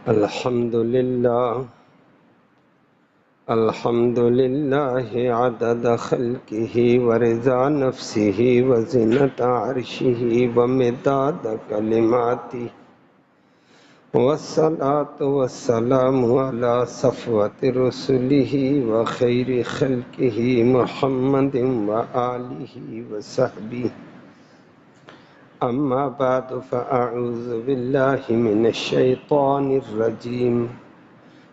الحمد لله عدد خلقه ورضا نفسه وزنة عرشه ومداد كلماته والصلاة والسلام على صفوة رسله وخير خلقه محمد وآله وصحبه. أما بعد فأعوذ بالله من الشيطان الرجيم.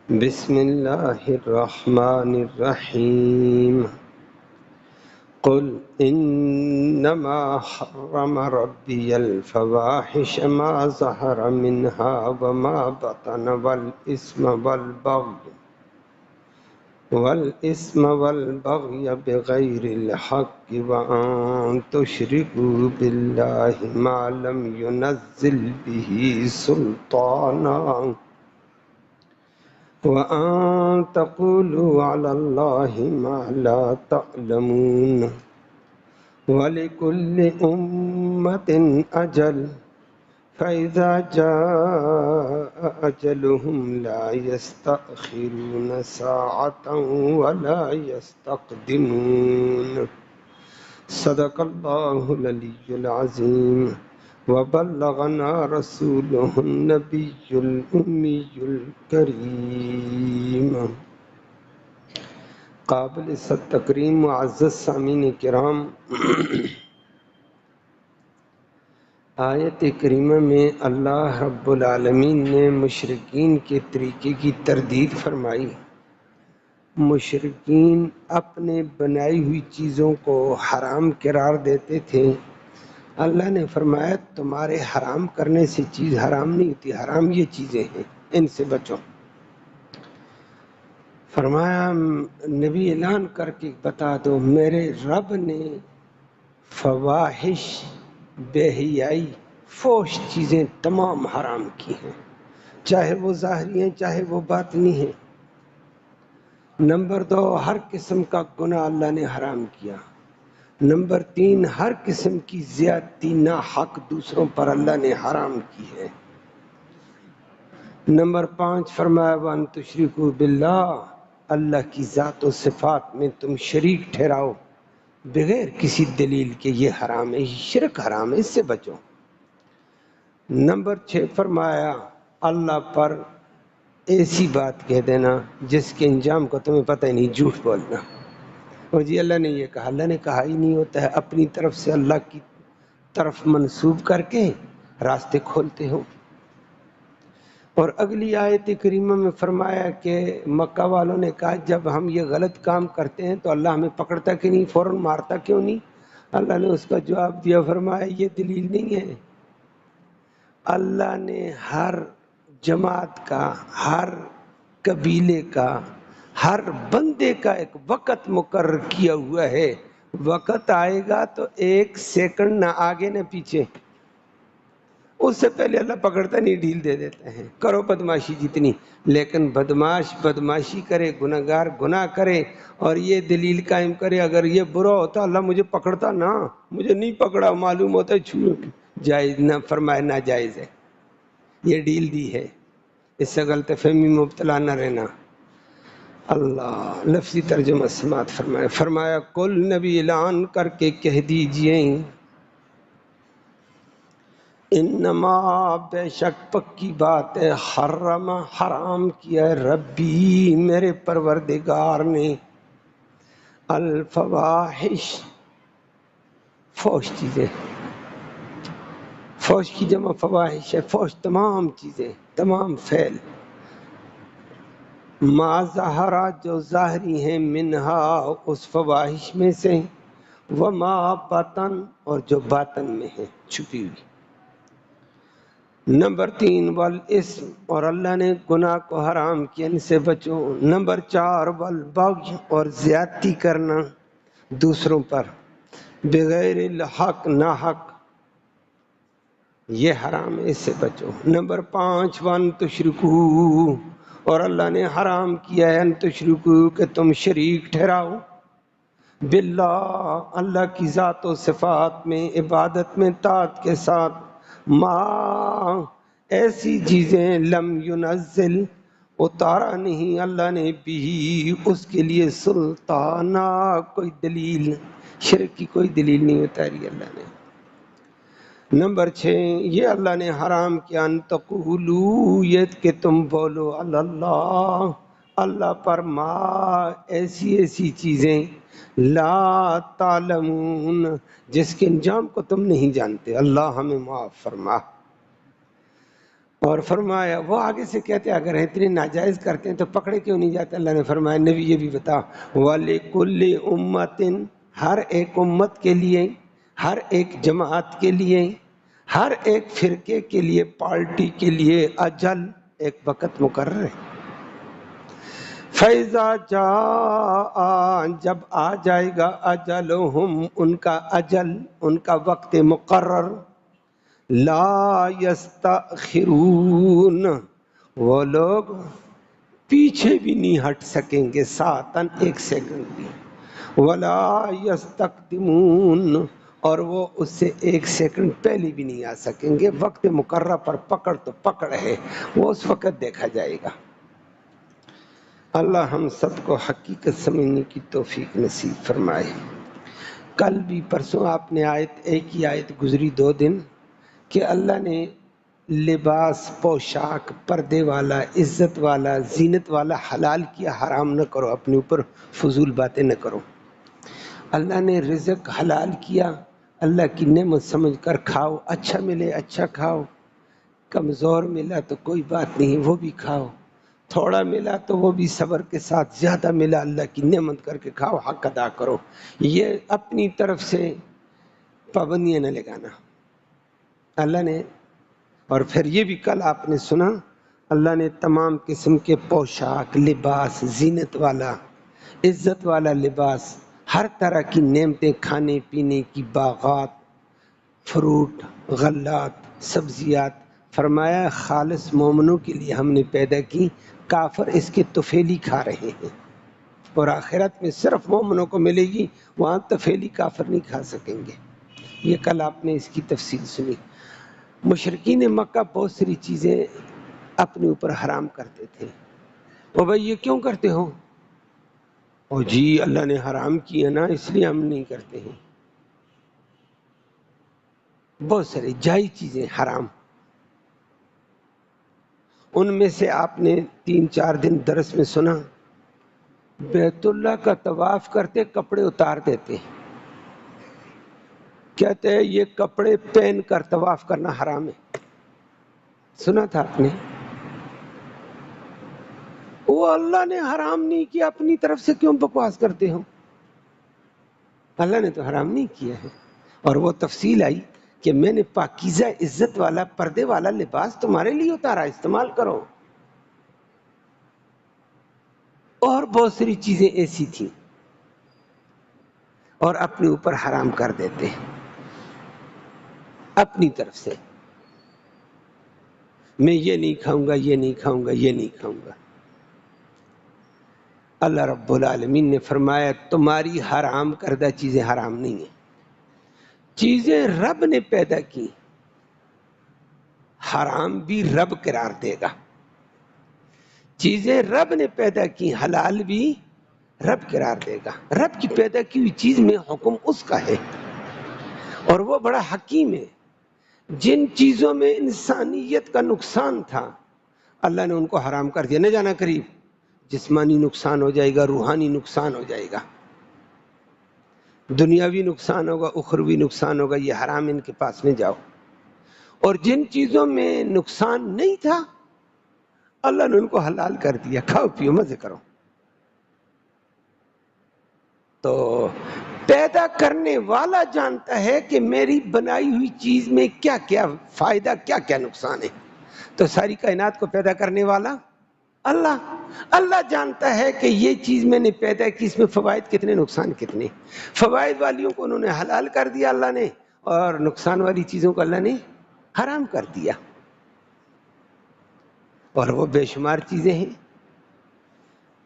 بسم الله الرحمن الرحيم. قل إنما حرم ربي الفواحش ما ظهر منها وما بطن والإثم والبغي بغير الحق وأن تشركوا بالله ما لم ينزل به سلطانا وأن تقولوا على الله ما لا تعلمون. ولكل أمة أجل فإذا جاء أجلهم لا يستأخرون ساعة ولا يستقدمون. صدق الله العلي العظيم وبلغنا رسوله النبي الأمي الكريم. قابل صد تکریم معزز سامعین کرام، آیت کریمہ میں اللہ رب العالمین نے مشرکین کے طریقے کی تردید فرمائی۔ مشرکین اپنے بنائی ہوئی چیزوں کو حرام قرار دیتے تھے۔ اللہ نے فرمایا تمہارے حرام کرنے سے چیز حرام نہیں ہوتی، حرام یہ چیزیں ہیں، ان سے بچو۔ فرمایا نبی اعلان کر کے بتا دو میرے رب نے فواحش، بے حیائی، فحش چیزیں تمام حرام کی ہیں، چاہے وہ ظاہری ہیں چاہے وہ باطنی ہیں۔ نمبر 2، ہر قسم کا گناہ اللہ نے حرام کیا۔ نمبر 3، ہر قسم کی زیادتی ناحق دوسروں پر اللہ نے حرام کی ہے۔ نمبر 5 فرمایا وَأَن تُشْرِكُوا بِاللَّهِ، اللہ کی ذات و صفات میں تم شریک ٹھہراؤ بغیر کسی دلیل کے، یہ حرام ہے، یہ شرک حرام ہے، اس سے بچو۔ نمبر 6 فرمایا اللہ پر ایسی بات کہہ دینا جس کے انجام کو تمہیں پتہ ہی نہیں، جھوٹ بولنا۔ اور جی اللہ نے یہ کہا، اللہ نے کہا ہی نہیں ہوتا ہے، اپنی طرف سے اللہ کی طرف منسوب کر کے راستے کھولتے ہو۔ اور اگلی آیت کریمہ میں فرمایا کہ مکہ والوں نے کہا جب ہم یہ غلط کام کرتے ہیں تو اللہ ہمیں پکڑتا کہ نہیں، فوراً مارتا کیوں نہیں؟ اللہ نے اس کا جواب دیا، فرمایا یہ دلیل نہیں ہے۔ اللہ نے ہر جماعت کا، ہر قبیلے کا، ہر بندے کا ایک وقت مقرر کیا ہوا ہے، وقت آئے گا تو 1 سیکنڈ نہ آگے نہ پیچھے، اس سے پہلے اللہ پکڑتا نہیں، ڈھیل دے دیتا ہے۔ کرو بدماشی جتنی، لیکن بدماش بدماشی کرے، گناہگار گناہ کرے اور یہ دلیل قائم کرے اگر یہ برا ہوتا اللہ مجھے پکڑتا نا، مجھے نہیں پکڑا، معلوم ہوتا ہے چھوڑو، جائز نہ، فرمائے ناجائز ہے، یہ ڈیل دی ہے، اس سے غلط فہمی مبتلا نہ رہنا۔ اللہ لفظی ترجمہ سماعت فرمائے، فرمایا کل نبی اعلان کر کے کہہ دیجئے انما بے شک پکی بات ہے، حرم حرام کیا ہے ربی میرے پروردگار نے، الفواحش فحش چیزیں، فحش کی جمع فواحش ہے، فحش تمام چیزیں، تمام فعل، ما ظہرا جو ظاہری ہیں، منہا اس فواحش میں سے، وما باطن اور جو باطن میں ہیں، چھپی ہوئی۔ نمبر 3 والاسم اور اللہ نے گناہ کو حرام کیا، ان سے بچو۔ نمبر 4 والبغی اور زیادتی کرنا دوسروں پر، بغیر الحق ناحق، یہ حرام ہے، اس سے بچو۔ نمبر 5 وان تشرکو اور اللہ نے حرام کیا ہے ان تشرکو کہ تم شریک ٹھہراؤ، باللہ اللہ کی ذات و صفات میں، عبادت میں، طاعت کے ساتھ، ما ایسی چیزیں لم ینزل اتارا نہیں اللہ نے بھی اس کے لیے سلطانہ کوئی دلیل، شرک کی کوئی دلیل نہیں اتاری اللہ نے۔ نمبر 6 یہ اللہ نے حرام کیا ان تقولوا یہ کہ تم بولو اللہ اللہ پر ما ایسی ایسی چیزیں لا تعلمون جس کے انجام کو تم نہیں جانتے۔ اللہ ہمیں معاف فرما۔ اور فرمایا وہ آگے سے کہتے اگر اتنے ناجائز کرتے ہیں تو پکڑے کیوں نہیں جاتے؟ اللہ نے فرمایا نبی یہ بھی بتا وَلِكُلِّ أُمَّةٍ ہر ایک امت کے لیے، ہر ایک جماعت کے لیے، ہر ایک فرقے کے لیے، پارٹی کے لیے اجل ایک وقت مقرر ہے۔ فَإِذَا جَاءَ جب آ جائے گا اجلہم ان کا اجل، ان کا وقت مقرر، لا یستأخرون وہ لوگ پیچھے بھی نہیں ہٹ سکیں گے ساعتاً ایک سیکنڈ بھی، ولا یستقدمون اور وہ اس سے ایک سیکنڈ پہلے بھی نہیں آ سکیں گے۔ وقت مقرر پر پکڑ تو پکڑ ہے، وہ اس وقت دیکھا جائے گا۔ اللہ ہم سب کو حقیقت سمجھنے کی توفیق نصیب فرمائے۔ کل بھی پرسوں آپ نے ایک ہی آیت گزری 2 دن کہ اللہ نے لباس، پوشاک، پردے والا، عزت والا، زینت والا حلال کیا، حرام نہ کرو، اپنے اوپر فضول باتیں نہ کرو۔ اللہ نے رزق حلال کیا، اللہ کی نعمت سمجھ کر کھاؤ، اچھا ملے اچھا کھاؤ، کمزور ملا تو کوئی بات نہیں وہ بھی کھاؤ، تھوڑا ملا تو وہ بھی صبر کے ساتھ، زیادہ ملا اللہ کی نعمت کر کے کھاؤ، حق ادا کرو۔ یہ اپنی طرف سے پابندیاں نہ لگانا اللہ نے۔ اور پھر یہ بھی کل آپ نے سنا اللہ نے تمام قسم کے پوشاک، لباس، زینت والا، عزت والا لباس، ہر طرح کی نعمتیں، کھانے پینے کی، باغات، فروٹ، غلات، سبزیات، فرمایا خالص مومنوں کے لیے ہم نے پیدا کی، کافر اس کے طفیلی کھا رہے ہیں، اور آخرت میں صرف مومنوں کو ملے گی، وہاں طفیلی کافر نہیں کھا سکیں گے۔ یہ کل آپ نے اس کی تفصیل سنی۔ مشرکین مکہ بہت ساری چیزیں اپنے اوپر حرام کرتے تھے، اور بھائی یہ کیوں کرتے ہو؟ اور جی اللہ نے حرام کیا نا اس لیے ہم نہیں کرتے ہیں۔ بہت ساری جائز چیزیں حرام، ان میں سے آپ نے 3-4 دن درس میں سنا بیت اللہ کا طواف کرتے کپڑے اتار دیتے، کہتے ہیں یہ کپڑے پہن کر طواف کرنا حرام ہے، سنا تھا آپ نے؟ وہ اللہ نے حرام نہیں کیا، اپنی طرف سے کیوں بکواس کرتے ہو؟ اللہ نے تو حرام نہیں کیا ہے، اور وہ تفصیل آئی کہ میں نے پاکیزہ عزت والا پردے والا لباس تمہارے لیے اتارا، استعمال کرو۔ اور بہت ساری چیزیں ایسی تھیں، اور اپنے اوپر حرام کر دیتے اپنی طرف سے، میں یہ نہیں کھاؤں گا، یہ نہیں کھاؤں گا، یہ نہیں کھاؤں گا۔ اللہ رب العالمین نے فرمایا تمہاری حرام کردہ چیزیں حرام نہیں ہیں، چیزیں رب نے پیدا کی، حرام بھی رب قرار دے گا۔ چیزیں رب نے پیدا کی، حلال بھی رب قرار دے گا۔ رب کی پیدا کی ہوئی چیز میں حکم اس کا ہے، اور وہ بڑا حکیم ہے۔ جن چیزوں میں انسانیت کا نقصان تھا اللہ نے ان کو حرام کر دیا، نہ جانا قریب، جسمانی نقصان ہو جائے گا، روحانی نقصان ہو جائے گا، دنیاوی نقصان ہوگا، اخروی نقصان ہوگا، یہ حرام ان کے پاس میں جاؤ۔ اور جن چیزوں میں نقصان نہیں تھا اللہ نے ان کو حلال کر دیا، کھاؤ پیو مزے کرو۔ تو پیدا کرنے والا جانتا ہے کہ میری بنائی ہوئی چیز میں کیا کیا فائدہ، کیا کیا نقصان ہے۔ تو ساری کائنات کو پیدا کرنے والا اللہ جانتا ہے کہ یہ چیز میں نے پیدا کی، اس میں فوائد کتنے، نقصان کتنے۔ فوائد والیوں کو انہوں نے حلال کر دیا اللہ نے، اور نقصان والی چیزوں کو اللہ نے حرام کر دیا۔ اور وہ بے شمار چیزیں ہیں،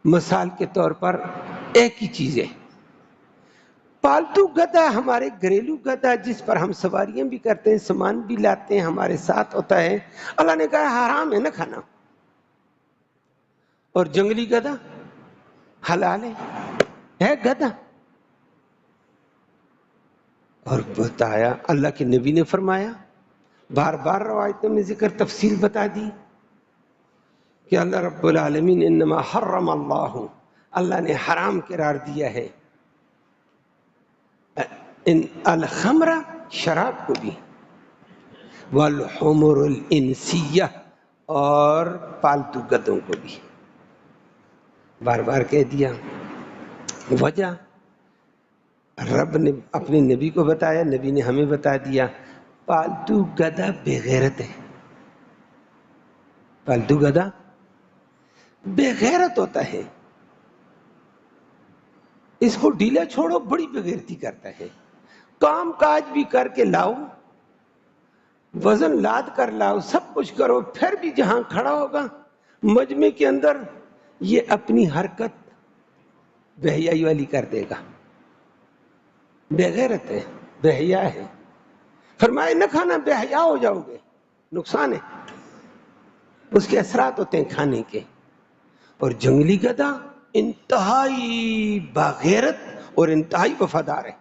مثال کے طور پر ایک ہی چیز ہے، پالتو گدھا ہمارے گھریلو گدھا جس پر ہم سواریاں بھی کرتے ہیں، سامان بھی لاتے ہیں، ہمارے ساتھ ہوتا ہے، اللہ نے کہا حرام ہے نہ کھانا. اور جنگلی گدھا حلال ہے گدھا. اور بتایا اللہ کے نبی نے فرمایا، بار بار روایتوں میں ذکر تفصیل بتا دی کہ اللہ رب العالمین انما حرم اللہ نے حرام قرار دیا ہے ان الخمر شراب کو بھی، والحمر الانسیہ اور پالتو گدھوں کو بھی. بار بار کہہ دیا. وجہ رب نے اپنے نبی کو بتایا، نبی نے ہمیں بتا دیا. پالتو گدھا بے غیرت ہے. پالتو گدھا بے غیرت ہوتا ہے. اس کو ڈھیلا چھوڑو بڑی بے غیرتی کرتا ہے. کام کاج بھی کر کے لاؤ، وزن لاد کر لاؤ، سب کچھ کرو، پھر بھی جہاں کھڑا ہوگا مجمع کے اندر یہ اپنی حرکت بے حیائی والی کر دے گا. بے غیرت ہے، بے حیا ہے. فرمائے نہ کھانا، بے حیا ہو جاؤ گے، نقصان ہے، اس کے اثرات ہوتے ہیں کھانے کے. اور جنگلی گدھا انتہائی باغیرت اور انتہائی وفادار ہے.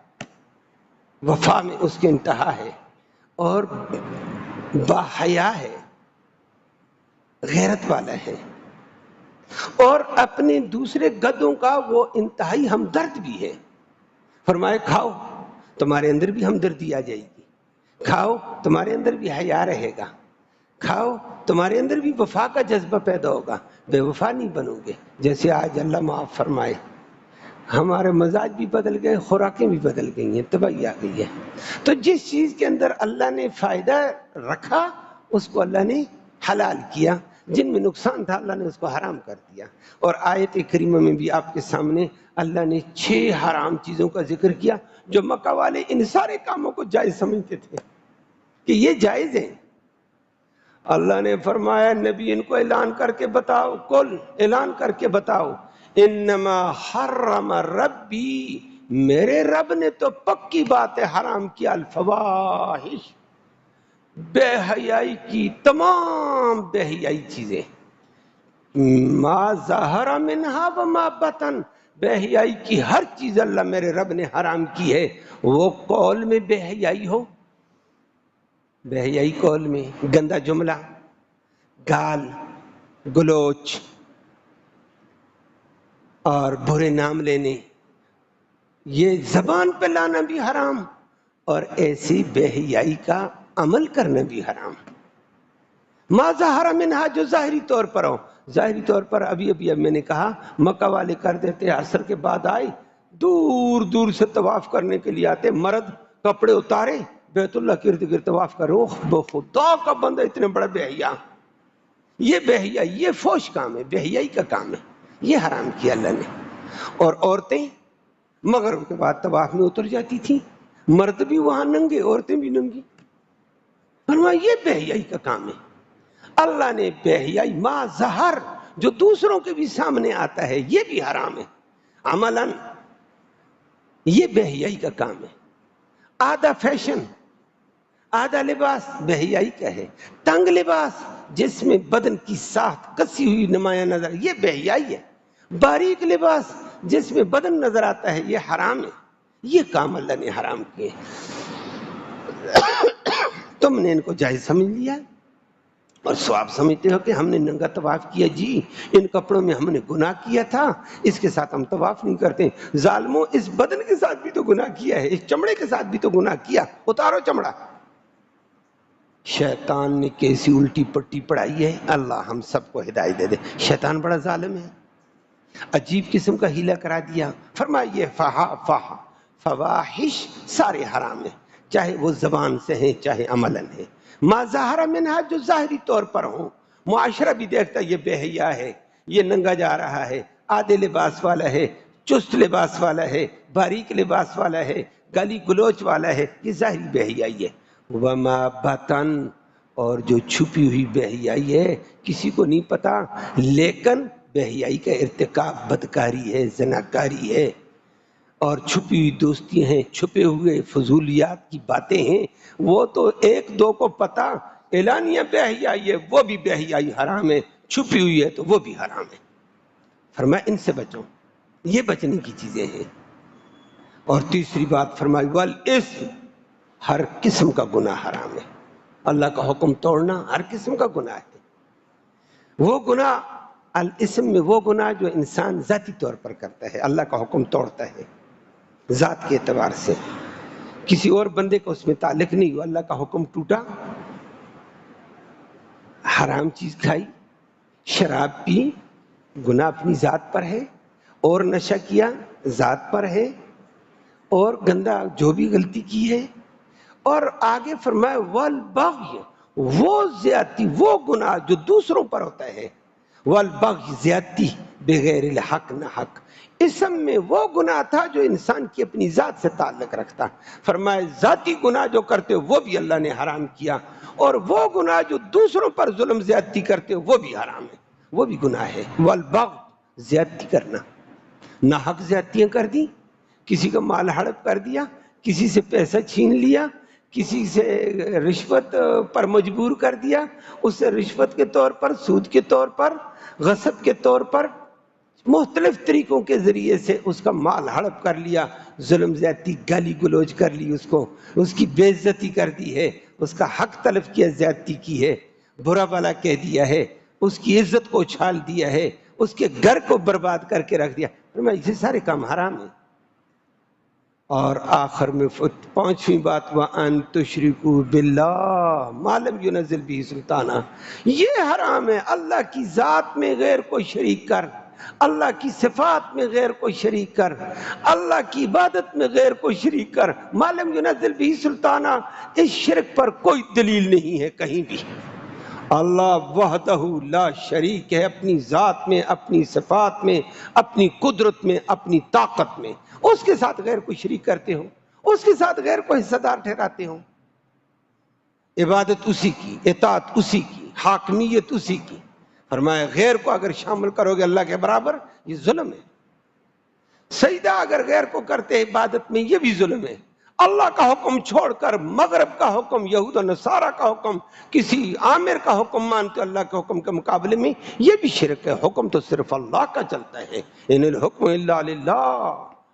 وفا میں اس کے انتہا ہے اور باحیا ہے، غیرت والا ہے. اور اپنے دوسرے گدھوں کا وہ انتہائی ہمدرد بھی ہے. فرمائے کھاؤ تمہارے اندر بھی ہمدردی آ جائے گی، کھاؤ تمہارے اندر بھی حیا رہے گا، کھاؤ تمہارے اندر بھی وفا کا جذبہ پیدا ہوگا، بے وفا نہیں بنو گے. جیسے آج اللہ معاف فرمائے ہمارے مزاج بھی بدل گئے، خوراکیں بھی بدل گئی ہیں، تباہی آ گئی ہے. تو جس چیز کے اندر اللہ نے فائدہ رکھا اس کو اللہ نے حلال کیا، جن میں نقصان تھا اللہ نے اس کو حرام کر دیا. اور آیت کریمہ میں بھی آپ کے سامنے اللہ نے 6 حرام چیزوں کا ذکر کیا جو مکہ والے ان سارے کاموں کو جائز سمجھتے تھے کہ یہ جائز ہیں. اللہ نے فرمایا نبی ان کو اعلان کر کے بتاؤ، کل اعلان کر کے بتاؤ، انما حرم ربی، میرے رب نے تو پکی بات ہے حرام کیا، الفواحش، بے حیائی کی تمام بے حیائی چیزیں، ما ظہر منہا وما بطن، بے حیائی کی ہر چیز اللہ میرے رب نے حرام کی ہے. وہ قول میں بے حیائی ہو، بے حیائی قول میں، گندا جملہ، گال گلوچ اور برے نام لینے، یہ زبان پہ لانا بھی حرام، اور ایسی بے حیائی کا عمل کرنا بھی حرام. ما ظہر منہا، جو ظاہری طور پر ہو. ظاہری طور پر ابھی میں نے کہا مکہ والے کر دیتے، عصر کے بعد آئے، دور دور سے طواف کرنے کے لیے آتے، مرد کپڑے اتارے بیت اللہ کے ارد گرد طواف کرو، خدا کا بندہ اتنے بڑا بے حیا. یہ بے حیائی، یہ فوش کام ہے، بے حیائی کا کام ہے، یہ حرام کیا اللہ نے. اور عورتیں مغرب کے بعد طواف میں اتر جاتی تھیں، مرد بھی وہاں ننگے، عورتیں بھی ننگی. فرمایا یہ بے حیائی کا کام ہے. اللہ نے بے حیائی ما ظہر، جو دوسروں کے بھی سامنے آتا ہے، یہ بھی حرام ہے عملاً، یہ بے حیائی کا کام ہے. آدھا فیشن، آدھا لباس بے حیائی کا ہے. تنگ لباس جس میں بدن کی ساخت کسی ہوئی نمایاں نظر، یہ بے حیائی ہے. باریک لباس جس میں بدن نظر آتا ہے، یہ حرام ہے. یہ کام اللہ نے حرام کیے. تم نے ان کو جائز سمجھ لیا اور ثواب سمجھتے ہو کہ ہم نے ننگا طواف کیا، جی ان کپڑوں میں ہم نے گناہ کیا تھا، اس کے ساتھ ہم طواف نہیں کرتے. ظالموں، اس بدن کے ساتھ بھی تو گناہ کیا ہے، اس چمڑے کے ساتھ بھی تو گناہ کیا، اتارو چمڑا. شیطان نے کیسی الٹی پٹی پڑھائی ہے، اللہ ہم سب کو ہدایت دے دے. شیطان بڑا ظالم ہے، عجیب قسم کا ہیلا کرا دیا. فرمائیے فواحش سارے حرام ہیں، چاہے وہ زبان سے ہیں چاہے عملاً ہیں. ما ظاہر منہا، جو ظاہری طور پر ہوں، معاشرہ بھی دیکھتا یہ بے حیا ہے، یہ ننگا جا رہا ہے، آدھے لباس والا ہے، چست لباس والا ہے، باریک لباس والا ہے، گالی گلوچ والا ہے، یہ ظاہری بے حیائی ہے. وما بطن، اور جو چھپی ہوئی بے حیائی ہے کسی کو نہیں پتا، لیکن بے حیائی کا ارتکاب بدکاری ہے، زناکاری ہے، اور چھپی ہوئی دوستی ہیں، چھپے ہوئے فضولیات کی باتیں ہیں، وہ تو ایک دو کو پتا، اعلانیہ بے حیائی ہے وہ بھی بے حیائی حرام ہے، چھپی ہوئی ہے تو وہ بھی حرام ہے۔ فرمایا ان سے بچو، یہ بچنے کی چیزیں ہیں۔ اور تیسری بات فرمائی والاسم، ہر قسم کا گناہ حرام ہے۔ اللہ کا حکم توڑنا ہر قسم کا گناہ ہے۔ وہ گناہ الاسم میں وہ گناہ جو انسان ذاتی طور پر کرتا ہے، اللہ کا حکم توڑتا ہے ذات کے اعتبار سے، کسی اور بندے کو اس میں تعلق نہیں ہوا، اللہ کا حکم ٹوٹا، حرام چیز کھائی، شراب پی، گناہ اپنی ذات پر ہے، اور نشہ کیا ذات پر ہے، اور گندا جو بھی غلطی کی ہے، اور آگے فرمایا والبغی، وہ زیادتی، وہ گناہ جو دوسروں پر ہوتا ہے، والبغی زیادتی بغیر الحق، نہ حق۔ اسم میں وہ گناہ تھا جو انسان کی اپنی ذات سے تعلق رکھتا، فرمایا ذاتی گناہ جو کرتے وہ بھی اللہ نے حرام کیا، اور وہ گناہ جو دوسروں پر ظلم زیادتی کرتے وہ بھی حرام ہے، وہ بھی گناہ ہے۔ والبغی، زیادتی کرنا، نہ حق زیادتیاں کر دی، کسی کا مال ہڑپ کر دیا، کسی سے پیسہ چھین لیا، کسی سے رشوت پر مجبور کر دیا، اس سے رشوت کے طور پر، سود کے طور پر، غصب کے طور پر، مختلف طریقوں کے ذریعے سے اس کا مال ہڑپ کر لیا، ظلم زیادتی، گالی گلوچ کر لی، اس کو، اس کی بے عزتی کر دی ہے، اس کا حق تلف کیا، زیادتی کی ہے، برا بھلا کہہ دیا ہے، اس کی عزت کو اچھال دیا ہے، اس کے گھر کو برباد کر کے رکھ دیا، یہ سارے کام حرام ہیں۔ اور آخر میں پانچویں بات وَأَن تُشْرِكُوا بِاللَّهِ مَا لَمْ يُنَزِّلْ بِهِ سُلْطَانًا، یہ حرام ہے اللہ کی ذات میں غیر کو شریک کر، اللہ کی صفات میں غیر کو شریک کر، اللہ کی عبادت میں غیر کو شریک کر، مَا لَمْ يُنَزِّلْ بِهِ سُلْطَانًا، اس شرک پر کوئی دلیل نہیں ہے کہیں بھی۔ اللہ وحدہ لا شریک ہے، اپنی ذات میں، اپنی صفات میں، اپنی قدرت میں، اپنی طاقت میں، اس کے ساتھ غیر کو شریک کرتے ہو، اس کے ساتھ غیر کو حصہ دار ٹھہراتے ہو، عبادت اسی کی، اطاعت اسی کی، حاکمیت اسی کی۔ فرمایا غیر کو اگر شامل کرو گے اللہ کے برابر، یہ ظلم ہے۔ سجدہ اگر غیر کو کرتے عبادت میں، یہ بھی ظلم ہے۔ اللہ کا حکم چھوڑ کر مغرب کا حکم، یہود و نصارہ کا حکم، کسی عامر کا حکم مانتے اللہ کے حکم کے مقابلے میں، یہ بھی شرک ہے۔ حکم تو صرف اللہ کا چلتا ہے، ان الحکم الا للہ،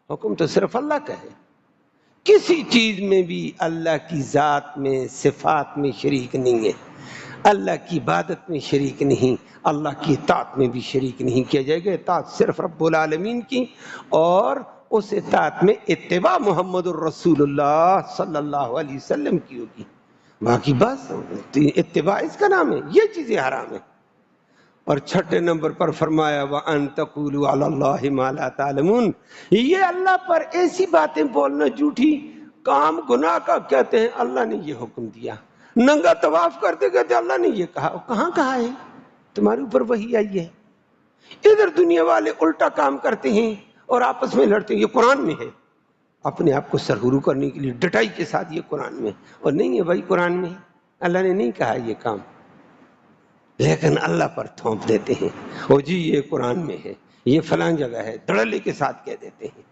حکم تو صرف اللہ کا ہے۔ کسی چیز میں بھی اللہ کی ذات میں، صفات میں شریک نہیں ہے، اللہ کی عبادت میں شریک نہیں، اللہ کی اطاعت میں بھی شریک نہیں کیا جائے گا۔ اطاعت صرف رب العالمین کی، اور اس اطاعت میں اتباع محمد الرسول اللہ صلی اللہ علیہ وسلم کی ہوگی، باقی بس اتباع اس کا نام ہے، یہ چیزیں حرام ہیں۔ اور چھٹے نمبر پر فرمایا وَأَن تَقُولُوا عَلَى اللَّهِ مَا لَا تَعْلَمُونَ، یہ اللہ پر ایسی باتیں بولنا جھوٹی کام گناہ کا کہتے ہیں اللہ نے یہ حکم دیا، ننگا طواف کرتے کہتے اللہ نے یہ کہا، کہاں کہا ہے؟ تمہارے اوپر وحی آئی ہے۔ ادھر دنیا والے الٹا کام کرتے ہیں اور آپس میں لڑتے ہیں، یہ قرآن میں ہے، اپنے آپ کو سرخرو کرنے کے لیے ڈٹائی کے ساتھ یہ قرآن میں، اور نہیں ہے بھائی قرآن میں اللہ نے نہیں کہا یہ کام، لیکن اللہ پر تھوپ دیتے ہیں، او جی یہ قرآن میں ہے، یہ فلاں جگہ ہے، دھڑلے کے ساتھ کہہ دیتے ہیں۔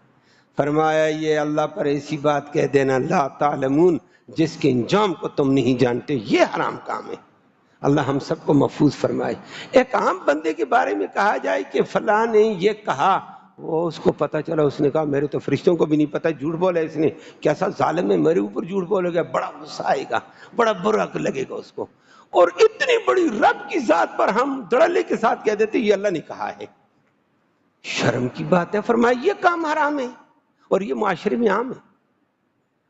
فرمایا یہ اللہ پر ایسی بات کہہ دینا لا تعلمون، جس کے انجام کو تم نہیں جانتے، یہ حرام کام ہے۔ اللہ ہم سب کو محفوظ فرمائے۔ ایک عام بندے کے بارے میں کہا جائے کہ فلاں نے یہ کہا، وہ اس کو پتہ چلا، اس نے کہا میرے تو فرشتوں کو بھی نہیں پتہ، جھوٹ بولا اس نے، کیسا ظالم ہے، میرے اوپر جھوٹ بولے گا، بڑا غصہ آئے گا، بڑا برا لگے گا اس کو۔ اور اتنی بڑی رب کی ذات پر ہم دھڑلے کے ساتھ کہہ دیتے یہ اللہ نے کہا ہے، شرم کی بات ہے۔ فرمایا یہ کام حرام ہے، اور یہ معاشرے میں عام ہے۔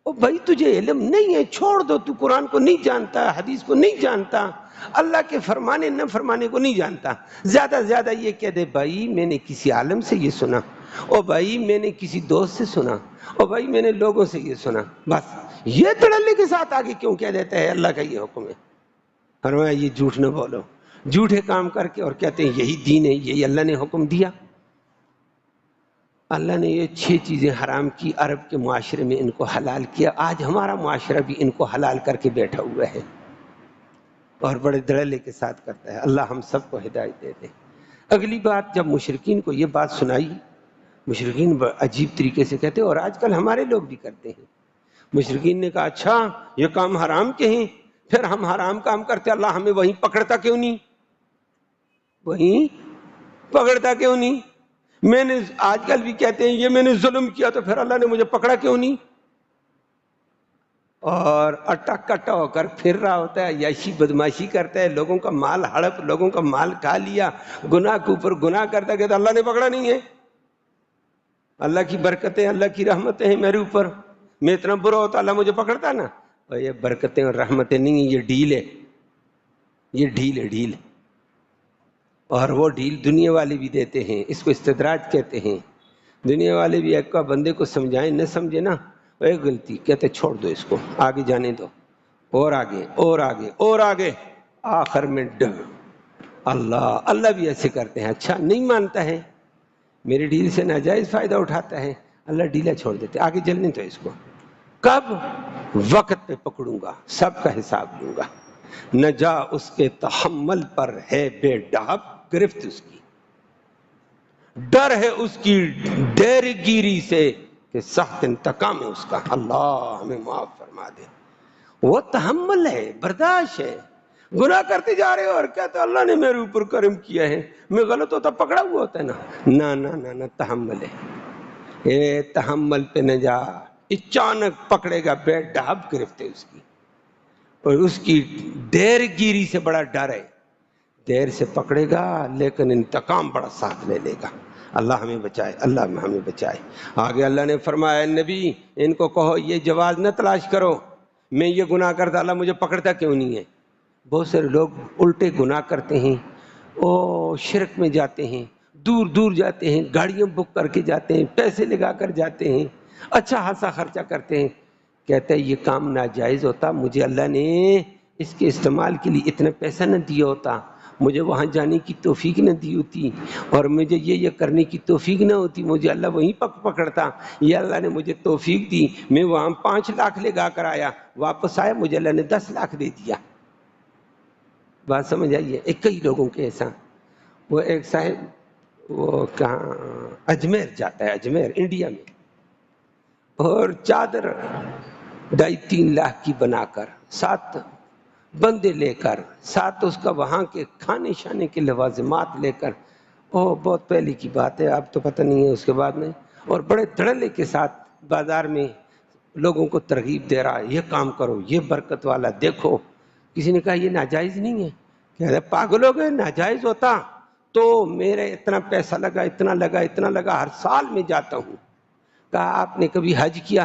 او بھائی تجھے علم نہیں ہے، چھوڑ دو، تو قرآن کو نہیں جانتا، حدیث کو نہیں جانتا، اللہ کے فرمانے نہ فرمانے کو نہیں جانتا، زیادہ سے زیادہ یہ کہہ دے بھائی میں نے کسی عالم سے یہ سنا، او بھائی میں نے کسی دوست سے سنا، او بھائی میں نے لوگوں سے یہ سنا، بس یہ تڑلے کے ساتھ آگے کیوں کہہ دیتا ہے اللہ کا یہ حکم ہے۔ فرمایا یہ جھوٹ نہ بولو، جھوٹے کام کر کے اور کہتے ہیں یہی دین ہے، یہی اللہ نے حکم دیا۔ اللہ نے یہ 6 چیزیں حرام کی، عرب کے معاشرے میں ان کو حلال کیا، آج ہمارا معاشرہ بھی ان کو حلال کر کے بیٹھا ہوا ہے اور بڑے دھڑلے کے ساتھ کرتا ہے۔ اللہ ہم سب کو ہدایت دے دے۔ اگلی بات، جب مشرکین کو یہ بات سنائی مشرکین عجیب طریقے سے کہتے ہیں، اور آج کل ہمارے لوگ بھی کرتے ہیں۔ مشرکین نے کہا اچھا یہ کام حرام کے ہیں، پھر ہم حرام کام کرتے، اللہ ہمیں وہیں پکڑتا کیوں نہیں؟ وہیں پکڑتا کیوں نہیں؟ میں نے آج کل بھی کہتے ہیں یہ میں نے ظلم کیا تو پھر اللہ نے مجھے پکڑا کیوں نہیں؟ اور اٹک کٹا ہو کر پھر رہا ہوتا ہے، عیاشی بدماشی کرتا ہے، لوگوں کا مال ہڑپ، لوگوں کا مال کھا لیا، گناہ کے اوپر گناہ کرتا ہے، کہتا اللہ نے پکڑا نہیں ہے، اللہ کی برکتیں اللہ کی رحمتیں ہیں میرے اوپر، میں اتنا برا ہوتا اللہ مجھے پکڑتا نا۔ اور یہ برکتیں اور رحمتیں نہیں ہیں، یہ ڈھیل ہے، یہ ڈھیل ہے، ڈھیل۔ اور وہ ڈھیل دنیا والے بھی دیتے ہیں، اس کو استدراج کہتے ہیں۔ دنیا والے بھی ایک بندے کو سمجھائیں نہ سمجھے نا، ایک غلطی کہتے چھوڑ دو اس کو، آگے جانے دو، اور آگے اور آگے اور آگے، آخر میں اللہ بھی ایسے کرتے ہیں۔ اچھا نہیں مانتا ہے، میری ڈیل سے ناجائز فائدہ اٹھاتا ہے، اللہ ڈیلا چھوڑ دیتے، آگے چلنے تو اس کو، کب؟ وقت پہ پکڑوں گا، سب کا حساب لوں گا۔ نہ جا اس کے تحمل پر ہے بے ڈھاب گرفت اس کی، ڈر ہے اس کی ڈیر گیری سے کہ سخت انتقام ہے اس کا۔ اللہ ہمیں معاف فرما دے۔ وہ تحمل ہے، برداشت ہے، گناہ کرتے جا رہے ہو اور کہتے اللہ نے میرے اوپر کرم کیا ہے، میں غلط ہوتا پکڑا ہوا ہوتا ہے نا، نہ نہ نہ نہ، تحمل ہے، اے تحمل پہ نہ جا، اچانک پکڑے گا، بے ڈھاب گرفت ہے اس کی، اور اس کی دیر گیری سے بڑا ڈر ہے، دیر سے پکڑے گا لیکن انتقام بڑا ساتھ لے لے گا۔ اللہ ہمیں بچائے، اللہ ہمیں بچائے۔ آگے اللہ نے فرمایا نبی ان کو کہو یہ جواز نہ تلاش کرو، میں یہ گناہ کرتا اللہ مجھے پکڑتا کیوں نہیں ہے۔ بہت سارے لوگ الٹے گناہ کرتے ہیں، شرک میں جاتے ہیں، دور دور جاتے ہیں، گاڑیاں بک کر کے جاتے ہیں، پیسے لگا کر جاتے ہیں، اچھا خاصا خرچہ کرتے ہیں، کہتا ہے یہ کام ناجائز ہوتا، مجھے اللہ نے اس کے استعمال کے لیے اتنا پیسہ نہ دیا ہوتا، مجھے وہاں جانے کی توفیق نہ دی ہوتی، اور مجھے یہ کرنے کی توفیق نہ ہوتی، مجھے اللہ وہیں پکڑتا، یہ اللہ نے مجھے توفیق دی، میں وہاں 5 لاکھ لگا کر آیا، واپس آیا مجھے اللہ نے 10 لاکھ دے دیا۔ بات سمجھ آئیے؟ کئی لوگوں کے ایسا۔ وہ ایک صاحب وہ کہاں اجمیر جاتا ہے، اجمیر انڈیا میں، اور چادر 2.5-3 لاکھ کی بنا کر 7 بندے لے کر، ساتھ اس کا وہاں کے کھانے شانے کے لوازمات لے کر، بہت پہلے کی بات ہے، اب تو پتہ نہیں ہے اس کے بعد میں، اور بڑے دھڑلے کے ساتھ بازار میں لوگوں کو ترغیب دے رہا ہے، یہ کام کرو، یہ برکت والا دیکھو۔ کسی نے کہا یہ ناجائز نہیں ہے، کہہ رہے پاگل ہو گئے، ناجائز ہوتا تو میرے اتنا پیسہ لگا، اتنا لگا، اتنا لگا، ہر سال میں جاتا ہوں۔ کہا آپ نے کبھی حج کیا؟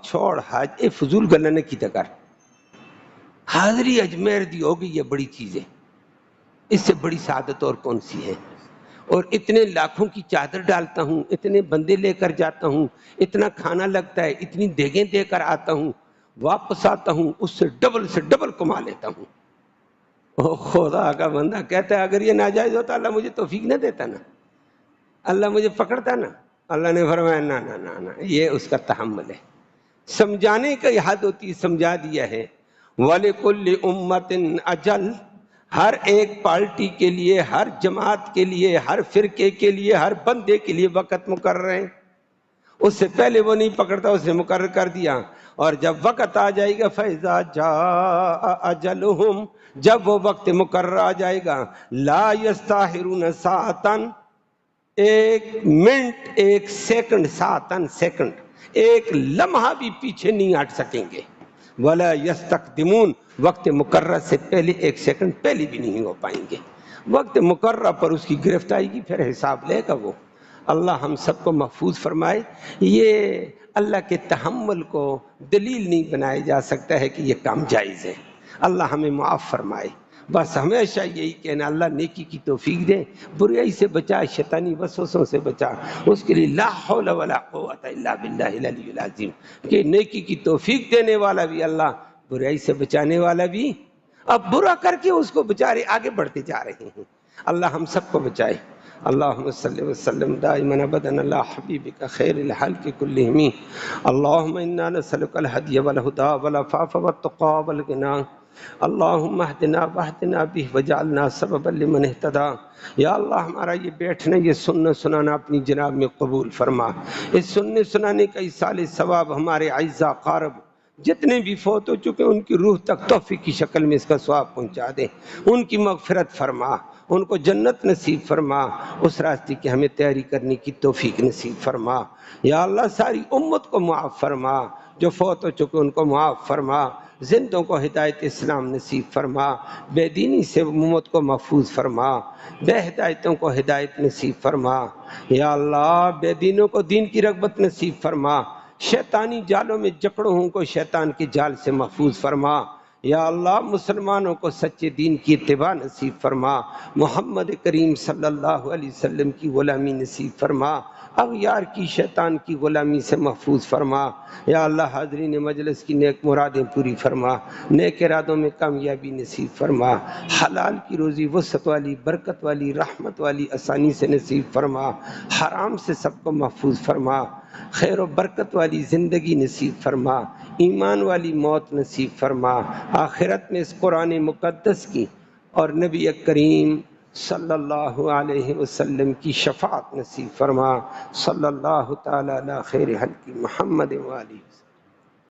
چھوڑ حج، فضول گلا نے کی کر، حاضری اجمیر دی ہوگی، یہ بڑی چیز ہے، اس سے بڑی سعادت اور کون سی ہے؟ اور اتنے لاکھوں کی چادر ڈالتا ہوں، اتنے بندے لے کر جاتا ہوں، اتنا کھانا لگتا ہے، اتنی دیگیں دے کر آتا ہوں، واپس آتا ہوں اس سے ڈبل کما لیتا ہوں۔ خدا کا بندہ کہتا ہے اگر یہ ناجائز ہوتا اللہ مجھے توفیق نہ دیتا نا، اللہ مجھے پکڑتا نا۔ اللہ نے فرمایا نہ نہ نہ نہ، یہ اس کا تحمل ہے، سمجھانے کا حد ہوتی ہے، سمجھا دیا ہے۔ وَلِكُلِّ أُمَّةٍ أَجَلٌ، ہر ایک پارٹی کے لیے، ہر جماعت کے لیے، ہر فرقے کے لیے، ہر بندے کے لیے وقت مقرر ہے، اس سے پہلے وہ نہیں پکڑتا، اس نے مقرر کر دیا، اور جب وقت آ جائے گا فَإِذَا جَاءَ أَجَلُهُمْ، جب وہ وقت مقرر آ جائے گا، لَا يَسْتَأْخِرُونَ سَاعَةً، 1 منٹ 1 سیکنڈ، ساعتاً سیکنڈ، 1 لمحہ بھی پیچھے نہیں ہٹ سکیں گے، وَلَا يَسْتَقْدِمُونَ، وقت مقرر سے پہلے 1 سیکنڈ پہلے بھی نہیں ہو پائیں گے، وقت مقرر پر اس کی گرفت آئے گی، پھر حساب لے گا وہ۔ اللہ ہم سب کو محفوظ فرمائے۔ یہ اللہ کے تحمل کو دلیل نہیں بنایا جا سکتا ہے کہ یہ کام جائز ہے، اللہ ہمیں معاف فرمائے۔ بس ہمیشہ یہی کہنا اللہ نیکی کی توفیق دے، برائی سے بچا، شیطانی وسوسوں سے بچا، اس کے لیے لا حول ولا قوت الا باللہ العلی العظیم، کہ نیکی کی توفیق دینے والا بھی اللہ، برائی سے بچانے والا بھی، اب برا کر کے اس کو بچارے آگے بڑھتے جا رہے ہیں۔ اللہ ہم سب کو بچائے۔ اللہم صلی وسلم دائما ابدا علی حبیبک خیر الخلق کلہم، اللہم انا نسألک الہدی والہدی والعفاف والتقی والغنی اللہم اہدنا واہدنا بہ وجعلنا سببا لمن اہتدی۔ یا اللہ ہمارا یہ بیٹھنا، یہ سننا سنانا اپنی جناب میں قبول فرما۔ اس سننے سنانے کا ایصال ثواب ہمارے اعزاء قارب جتنے بھی فوت ہو چکے ان کی روح تک تحفے کی شکل میں اس کا ثواب پہنچا دے، ان کی مغفرت فرما، ان کو جنت نصیب فرما، اس راستے کی ہمیں تیاری کرنے کی توفیق نصیب فرما۔ یا اللہ ساری امت کو معاف فرما، جو فوت ہو چکے ان کو معاف فرما، زندوں کو ہدایت اسلام نصیب فرما، بے دینی سے امت کو محفوظ فرما، بے ہدایتوں کو ہدایت نصیب فرما۔ یا اللہ بے دینوں کو دین کی رغبت نصیب فرما، شیطانی جالوں میں جکڑوں ہوں کو شیطان کے جال سے محفوظ فرما۔ یا اللہ مسلمانوں کو سچے دین کی اتباع نصیب فرما، محمد کریم صلی اللہ علیہ وسلم کی غلامی نصیب فرما، اغیار کی شیطان کی غلامی سے محفوظ فرما۔ یا اللہ حاضرین مجلس کی نیک مرادیں پوری فرما، نیک ارادوں میں کامیابی نصیب فرما، حلال کی روزی وسعت والی، برکت والی، رحمت والی آسانی سے نصیب فرما، حرام سے سب کو محفوظ فرما، خیر و برکت والی زندگی نصیب فرما، ایمان والی موت نصیب فرما، آخرت میں اس قرآن مقدس کی اور نبی کریم صلی اللہ علیہ وسلم کی شفاعت نصیب فرما۔ صلی اللہ تعالی علی خیر خلق محمد و آلہ۔